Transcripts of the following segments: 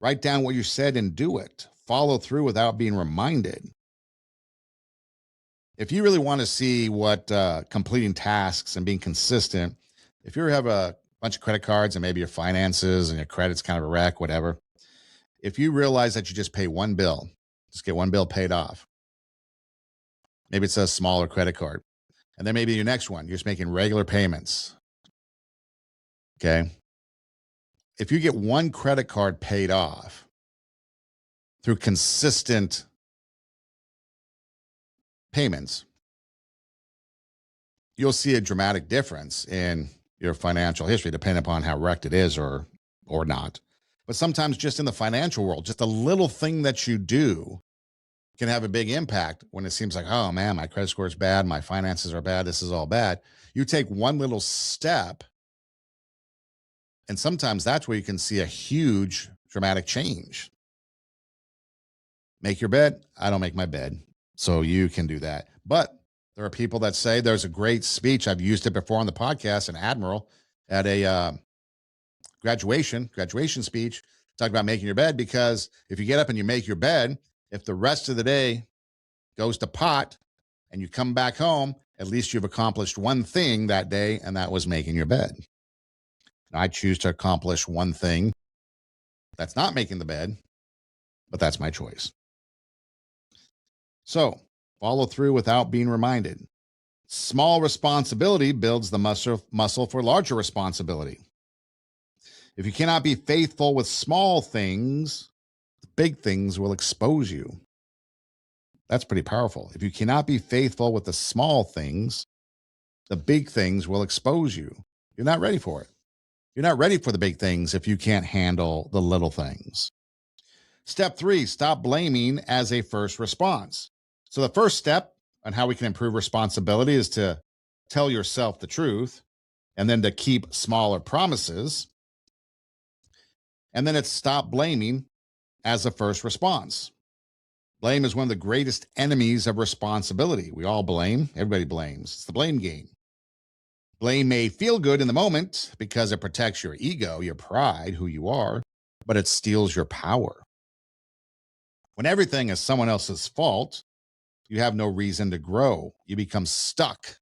Write down what you said and do it. Follow through without being reminded. If you really want to see what completing tasks and being consistent, if you have a bunch of credit cards and maybe your finances and your credit's kind of a wreck, whatever, if you realize that you just pay one bill, just get one bill paid off, maybe it's a smaller credit card, and then maybe your next one, you're just making regular payments. Okay. If you get one credit card paid off through consistent payments, you'll see a dramatic difference in your financial history, depending upon how wrecked it is or not. But sometimes just in the financial world, just a little thing that you do can have a big impact when it seems like, oh man, my credit score is bad, my finances are bad, this is all bad. You take one little step, and sometimes that's where you can see a huge dramatic change. Make your bed. I don't make my bed, so you can do that. But there are people that say there's a great speech. I've used it before on the podcast, an admiral at a graduation speech, talk about making your bed, because if you get up and you make your bed, if the rest of the day goes to pot and you come back home, at least you've accomplished one thing that day, and that was making your bed. I choose to accomplish one thing that's not making the bed, but that's my choice. So follow through without being reminded. Small responsibility builds the muscle for larger responsibility. If you cannot be faithful with small things, big things will expose you. That's pretty powerful. If you cannot be faithful with the small things, the big things will expose you. You're not ready for it. You're not ready for the big things if you can't handle the little things. Step 3, stop blaming as a first response. So the first step on how we can improve responsibility is to tell yourself the truth, and then to keep smaller promises. And then it's stop blaming as a first response. Blame is one of the greatest enemies of responsibility. We all blame. Everybody blames. It's the blame game. Blame may feel good in the moment because it protects your ego, your pride, who you are, but it steals your power. When everything is someone else's fault, you have no reason to grow. You become stuck,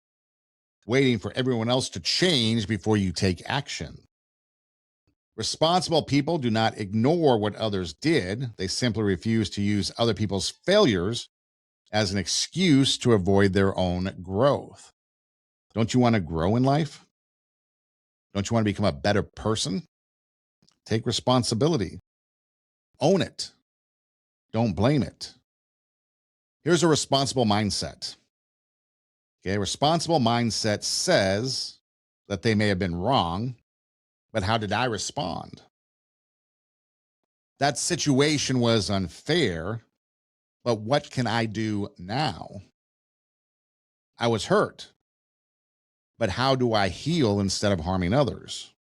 waiting for everyone else to change before you take action. Responsible people do not ignore what others did. They simply refuse to use other people's failures as an excuse to avoid their own growth. Don't you want to grow in life? Don't you want to become a better person? Take responsibility. Own it. Don't blame it. Here's a responsible mindset. Okay, a responsible mindset says that they may have been wrong, but how did I respond? That situation was unfair, but what can I do now? I was hurt, but how do I heal instead of harming others?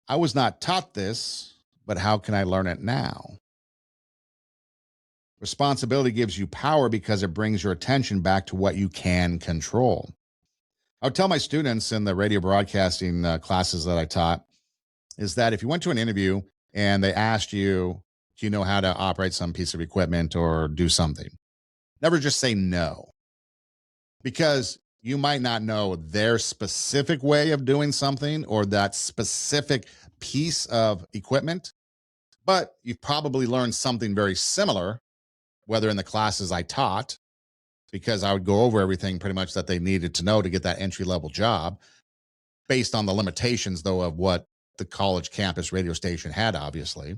I was not taught this, but how can I learn it now? Responsibility gives you power because it brings your attention back to what you can control. I would tell my students in the radio broadcasting classes that I taught is that if you went to an interview and they asked you, do you know how to operate some piece of equipment or do something? Never just say no, because you might not know their specific way of doing something or that specific piece of equipment, but you've probably learned something very similar, whether in the classes I taught, because I would go over everything pretty much that they needed to know to get that entry-level job based on the limitations, though, of what the college campus radio station had, obviously.